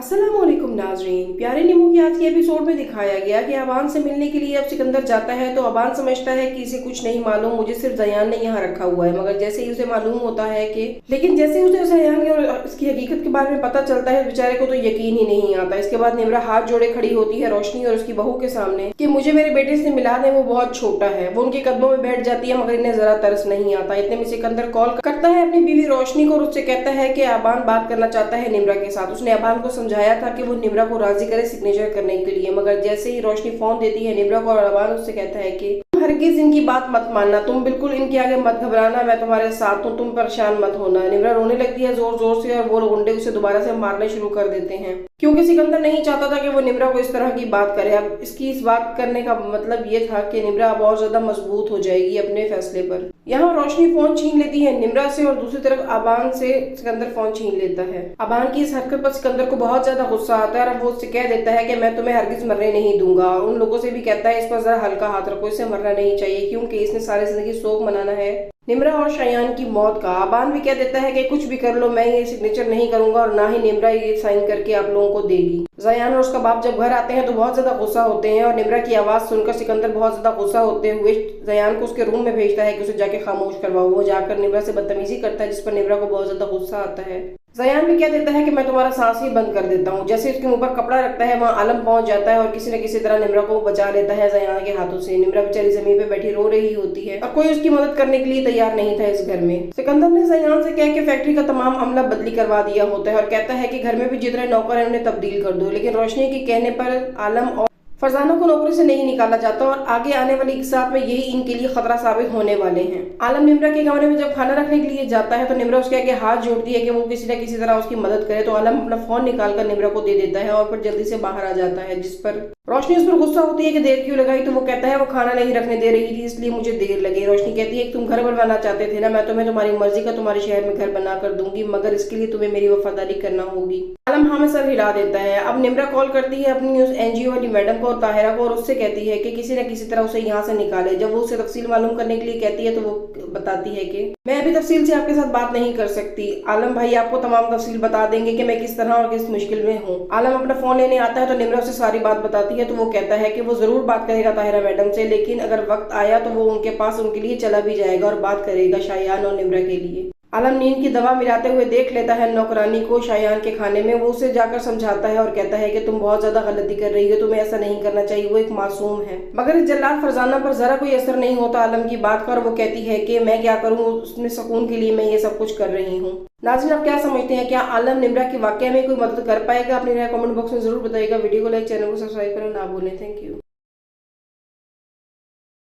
अस्सलामुअलैकुम नाजरीन, प्यारे नीमू की आज के एपिसोड में दिखाया गया कि अबान से मिलने के लिए अब सिकंदर जाता है तो अबान समझता है कि इसे कुछ नहीं मालूम, मुझे सिर्फ जयान ने यहाँ रखा हुआ है। मगर जैसे ही उसे मालूम होता है कि जैसे ही उसे जयान और इसकी हकीकत के बारे में पता चलता है, बेचारे को तो यकीन ही नहीं आता। इसके बाद निम्रा हाथ जोड़े खड़ी होती है रोशनी और उसकी बहू के सामने कि मुझे मेरे बेटे से मिला दे, वो बहुत छोटा है। वो उनके कदमों में बैठ जाती है मगर इन्हें जरा तरस नहीं आता। इतने में सिकंदर कॉल करता है अपनी बीवी रोशनी को और उससे कहता है कि अबान बात करना चाहता है निम्रा के साथ। उसने अबान को समझाया था कि वो निम्रा को राजी करे सिग्नेचर करने के लिए, मगर जैसे ही रोशनी फोन देती है निम्रा को और अबान उससे कहता है कि हरगिज इनकी बात मत मानना, तुम बिल्कुल इनके आगे मत घबराना, मैं तुम्हारे साथ हूँ, तुम परेशान मत होना। निम्रा रोने लगती है जोर जोर से और वो गुंडे उसे दोबारा से मारने शुरू कर देते हैं क्योंकि सिकंदर नहीं चाहता था कि वो निम्रा को इस तरह की बात करे। अब इसकी इस बात करने का मतलब ये था कि निम्रा अब और ज्यादा मजबूत हो जाएगी अपने फैसले पर। यहाँ रोशनी फोन छीन लेती है निम्रा से और दूसरी तरफ अबान से सिकंदर फोन छीन लेता है। अबान की इस हरकत पर सिकंदर को बहुत ज्यादा गुस्सा आता है और वो उससे कह देता है कि मैं तुम्हें हरगिज मरने नहीं दूंगा, और उन लोगों से भी कहता है इस पर जरा हल्का हाथ रखो, इसे मरना नहीं चाहिए क्योंकि इसने सारी जिंदगी शोक मनाना है निम्रा और शयान की मौत का। अबान भी कह देता है कि कुछ भी कर लो, मैं ये सिग्नेचर नहीं करूंगा और ना ही निम्रा ये साइन करके आप लोगों को देगी। जयान और उसका बाप जब घर आते हैं तो बहुत ज्यादा गुस्सा होते हैं और निम्रा की आवाज सुनकर सिकंदर बहुत ज्यादा गुस्सा होते हुए जयान को उसके रूम में भेजता है कि उसे जाके खामोश करवाओ। वो जाकर निम्रा से बदतमीजी करता है जिस पर निम्रा को बहुत ज्यादा गुस्सा आता है। जयान भी कह देता है कि मैं तुम्हारा सांस ही बंद कर देता हूँ। जैसे उसके मुंह पर कपड़ा रखता है वहाँ आलम पहुंच जाता है और किसी न किसी तरह निम्रा को बचा लेता है जयान के हाथों से। निम्रा बेचारी जमीन पे बैठी रो रही होती है और कोई उसकी मदद करने के लिए तैयार नहीं था इस घर में। सिकंदर ने जयान से कह के फैक्ट्री का तमाम अमला बदली करवा दिया होता है और कहता है कि घर में भी जितने नौकर हैं उन्हें तब्दील कर दो, लेकिन रोशनी के कहने पर आलम और फरजाना को नौकरी से नहीं निकाला जाता और आगे आने वाली इकसात में यही इनके लिए खतरा साबित होने वाले हैं। आलम निम्रा के कमरे में जब खाना रखने के लिए जाता है तो निम्रा उसके आगे हाथ जोड़ती है कि वो किसी न किसी तरह उसकी मदद करे, तो आलम अपना फोन निकालकर निम्रा को दे देता है और फिर जल्दी से बाहर आ जाता है, जिस पर रोशनी उस पर गुस्सा होती है कि देर क्यों लगाई। तो वो कहता है वो खाना नहीं रखने दे रही थी इसलिए मुझे देर लगी। रोशनी कहती है कि तुम घर बनवाना चाहते थे ना, मैं तुम्हें तुम्हारी मर्जी का तुम्हारे शहर में घर बना कर दूंगी, मगर इसके लिए तुम्हें मेरी वफादारी करना होगी। आलम हाँ में सर हिला देता है। अब निम्रा कॉल करती है अपनी उस एनजीओ वाली मैडम को और ताहिरा को और उससे कहती है कि किसी न किसी तरह उसे यहाँ से निकाले। जब वो उसे तफसील मालूम करने के लिए कहती है तो वो बताती है कि मैं अभी तफसील से आपके साथ बात नहीं कर सकती, आलम भाई आपको तमाम तफसील बता देंगे कि मैं किस तरह और किस मुश्किल में हूँ। आलम अपना फोन लेने आता है तो निम्रा उसे सारी बात बताती है तो वो कहता है कि वो जरूर बात करेगा ताहिरा मैडम से, लेकिन अगर वक्त आया तो वो उनके पास उनके लिए चला भी जाएगा और बात करेगा शायान और निम्रा के लिए। आलम नींद की दवा मिलाते हुए देख लेता है नौकरानी को शायान के खाने में। वो उसे जाकर समझाता है और कहता है कि तुम बहुत ज्यादा गलती कर रही हो, तुम्हें ऐसा नहीं करना चाहिए, वो एक मासूम है। मगर इस जल्लाद फरजाना पर जरा कोई असर नहीं होता आलम की बात का और वो कहती है कि मैं क्या करूँ, उसमें सुकून के लिए मैं ये सब कुछ कर रही हूँ। नाज़रीन, आप क्या समझते हैं, क्या आलम निम्रा की वाकया में कोई मदद कर पाएगा? अपनी राय कमेंट बॉक्स में जरूर बताइएगा। वीडियो को लाइक, चैनल को सब्सक्राइब करना ना भूलें। Thank you.